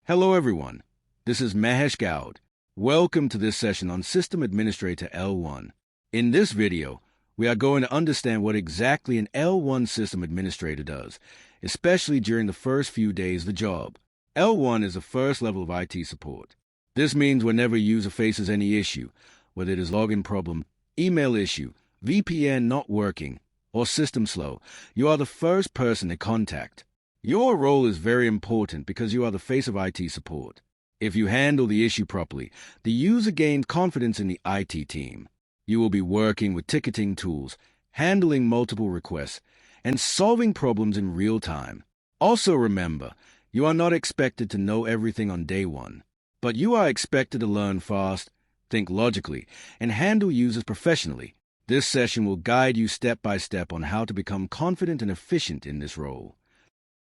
Hello everyone, this is Mahesh Goud. Welcome to this session on System Administrator L1. In this video, we are going to understand what exactly an L1 System Administrator does, especially during the first few days of the job. L1 is the first level of IT support. This means whenever a user faces any issue, whether it is login problem, email issue, VPN not working, or system slow, you are the first person to contact. Your role is very important because you are the face of IT support. If you handle the issue properly, the user gains confidence in the IT team. You will be working with ticketing tools, handling multiple requests, and solving problems in real time. Also remember, you are not expected to know everything on day one, but you are expected to learn fast, think logically, and handle users professionally. This session will guide you step by step on how to become confident and efficient in this role.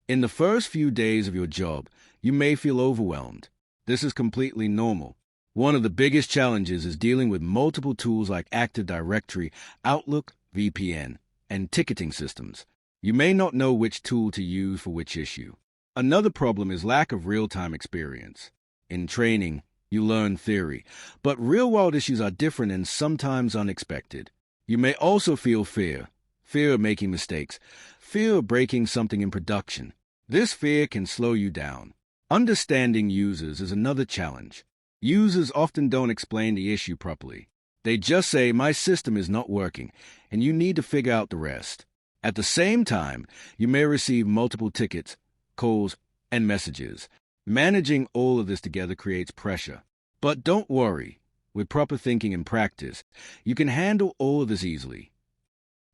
In the first few days of your job, you may feel overwhelmed. This is completely normal. One of the biggest challenges is dealing with multiple tools like Active Directory, Outlook, VPN, and ticketing systems. You may not know which tool to use for which issue. Another problem is lack of real-time experience. In training, you learn theory, but real-world issues are different and sometimes unexpected. You may also feel fear of making mistakes, fear of breaking something in production. This fear can slow you down. Understanding users is another challenge. Users often don't explain the issue properly. They just say, "My system is not working," and you need to figure out the rest. At the same time, you may receive multiple tickets, calls, and messages. Managing all of this together creates pressure. But don't worry. With proper thinking and practice, you can handle all of this easily.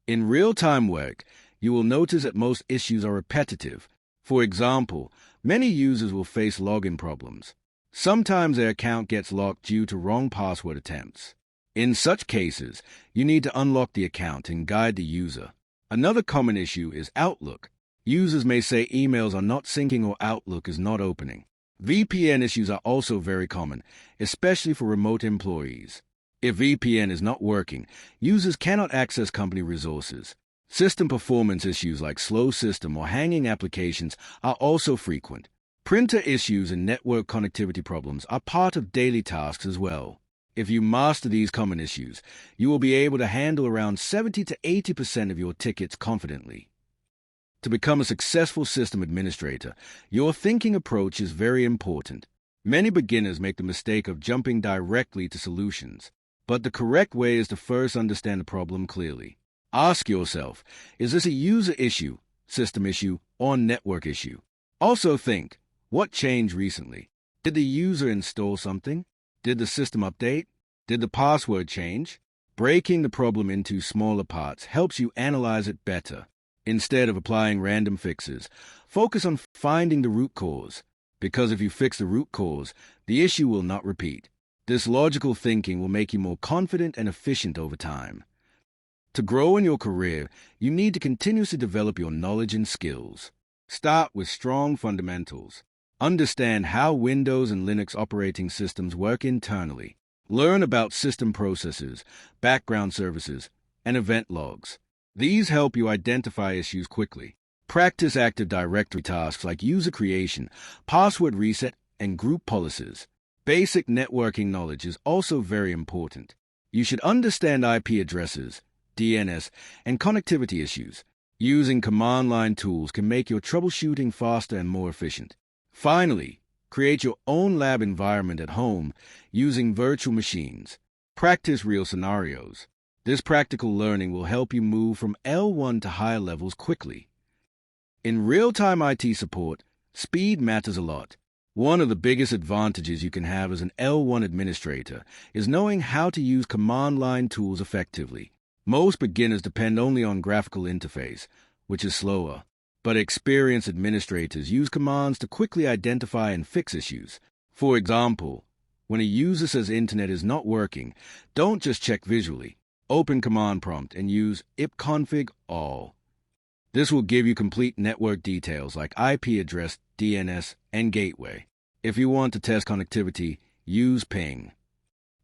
In real-time work, you will notice that most issues are repetitive. For example, many users will face login problems. Sometimes their account gets locked due to wrong password attempts. In such cases, you need to unlock the account and guide the user. Another common issue is Outlook. Users may say emails are not syncing or Outlook is not opening. VPN issues are also very common, especially for remote employees. If VPN is not working, users cannot access company resources. System performance issues like slow system or hanging applications are also frequent. Printer issues and network connectivity problems are part of daily tasks as well. If you master these common issues, you will be able to handle around 70 to 80% of your tickets confidently. To become a successful system administrator, your thinking approach is very important. Many beginners make the mistake of jumping directly to solutions. But the correct way is to first understand the problem clearly. Ask yourself, is this a user issue, system issue, or network issue? Also think, what changed recently? Did the user install something? Did the system update? Did the password change? Breaking the problem into smaller parts helps you analyze it better. Instead of applying random fixes, focus on finding the root cause. Because if you fix the root cause, the issue will not repeat. This logical thinking will make you more confident and efficient over time. To grow in your career, you need to continuously develop your knowledge and skills. Start with strong fundamentals. Understand how Windows and Linux operating systems work internally. Learn about system processes, background services, and event logs. These help you identify issues quickly. Practice Active Directory tasks like user creation, password reset, and group policies. Basic networking knowledge is also very important. You should understand IP addresses, DNS, and connectivity issues. Using command line tools can make your troubleshooting faster and more efficient. Finally, create your own lab environment at home using virtual machines. Practice real scenarios. This practical learning will help you move from L1 to higher levels quickly. In real-time IT support, speed matters a lot. One of the biggest advantages you can have as an L1 administrator is knowing how to use command line tools effectively. Most beginners depend only on graphical interface, which is slower, but experienced administrators use commands to quickly identify and fix issues. For example, when a user says internet is not working, don't just check visually. Open command prompt and use ipconfig all. This will give you complete network details like IP address, DNS, and gateway. If you want to test connectivity, use ping.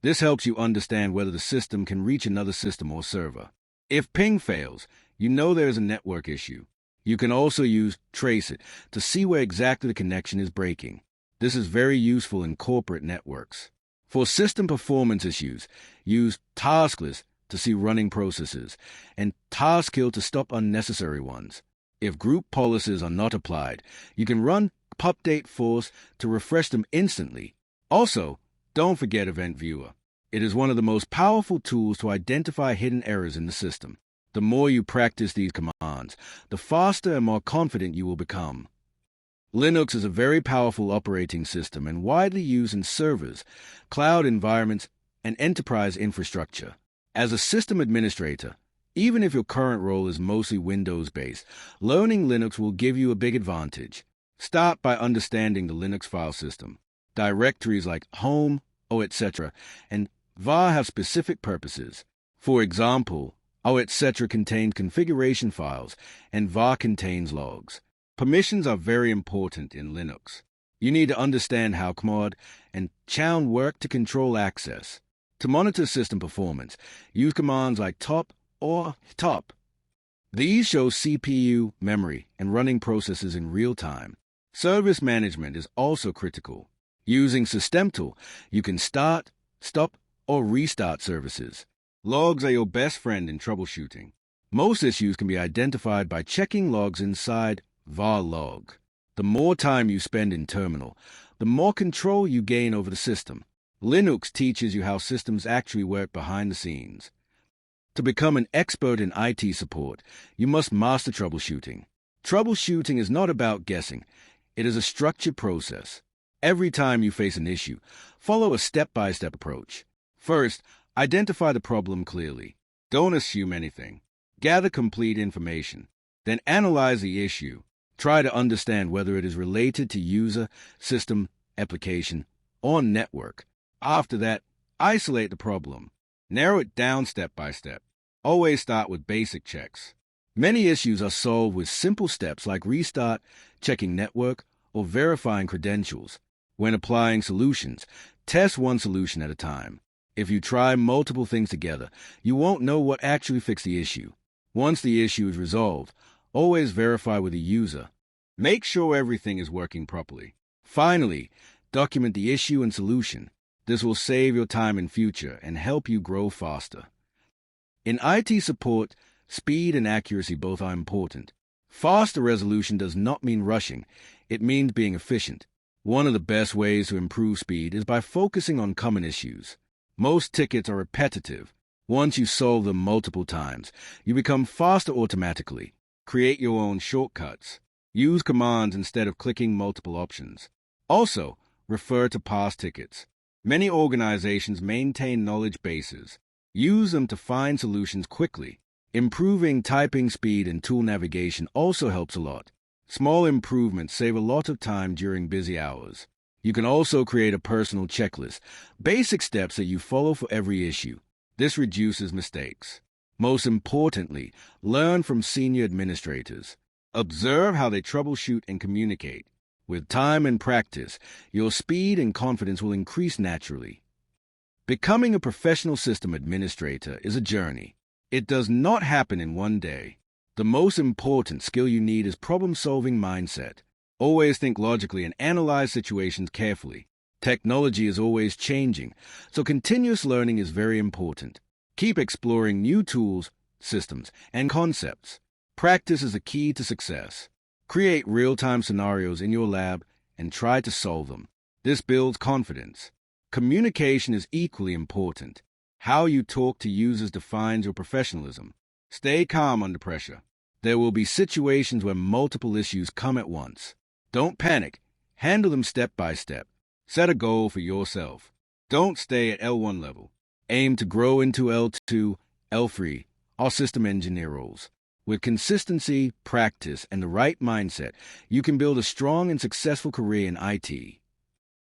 This helps you understand whether the system can reach another system or server. If ping fails, you know there is a network issue. You can also use trace it to see where exactly the connection is breaking. This is very useful in corporate networks. For system performance issues, use task list to see running processes and task kill to stop unnecessary ones. If group policies are not applied, you can run update force to refresh them instantly. Also, don't forget Event Viewer. It is one of the most powerful tools to identify hidden errors in the system. The more you practice these commands, the faster and more confident you will become. Linux is a very powerful operating system and widely used in servers, cloud environments, and enterprise infrastructure. As a system administrator, even if your current role is mostly Windows-based, learning Linux will give you a big advantage. Start by understanding the Linux file system. Directories like home, etc., and var have specific purposes. For example, etc. contains configuration files, and var contains logs. Permissions are very important in Linux. You need to understand how chmod and chown work to control access. To monitor system performance, use commands like top or top. These show CPU, memory, and running processes in real time. Service management is also critical. Using systemtool, you can start, stop, or restart services. Logs are your best friend in troubleshooting. Most issues can be identified by checking logs inside var log. The more time you spend in terminal, the more control you gain over the system. Linux teaches you how systems actually work behind the scenes. To become an expert in IT support, you must master troubleshooting. Troubleshooting is not about guessing. It is a structured process. Every time you face an issue, follow a step-by-step approach. First, identify the problem clearly. Don't assume anything. Gather complete information. Then analyze the issue. Try to understand whether it is related to user, system, application, or network. After that, isolate the problem. Narrow it down step by step. Always start with basic checks. Many issues are solved with simple steps like restart, checking network, or verifying credentials. When applying solutions, test one solution at a time. If you try multiple things together, you won't know what actually fixed the issue. Once the issue is resolved, always verify with the user. Make sure everything is working properly. Finally, document the issue and solution. This will save your time in future and help you grow faster. In IT support, speed and accuracy both are important. Faster resolution does not mean rushing. It means being efficient. One of the best ways to improve speed is by focusing on common issues. Most tickets are repetitive. Once you solve them multiple times, you become faster automatically. Create your own shortcuts. Use commands instead of clicking multiple options. Also, refer to past tickets. Many organizations maintain knowledge bases. Use them to find solutions quickly. Improving typing speed and tool navigation also helps a lot. Small improvements save a lot of time during busy hours. You can also create a personal checklist, basic steps that you follow for every issue. This reduces mistakes. Most importantly, learn from senior administrators. Observe how they troubleshoot and communicate. With time and practice, your speed and confidence will increase naturally. Becoming a professional system administrator is a journey. It does not happen in one day. The most important skill you need is problem-solving mindset. Always think logically and analyze situations carefully. Technology is always changing, so continuous learning is very important. Keep exploring new tools, systems, and concepts. Practice is the key to success. Create real-time scenarios in your lab and try to solve them. This builds confidence. Communication is equally important. How you talk to users defines your professionalism. Stay calm under pressure. There will be situations where multiple issues come at once. Don't panic. Handle them step by step. Set a goal for yourself. Don't stay at L1 level. Aim to grow into L2, L3, or system engineer roles. With consistency, practice, and the right mindset, you can build a strong and successful career in IT.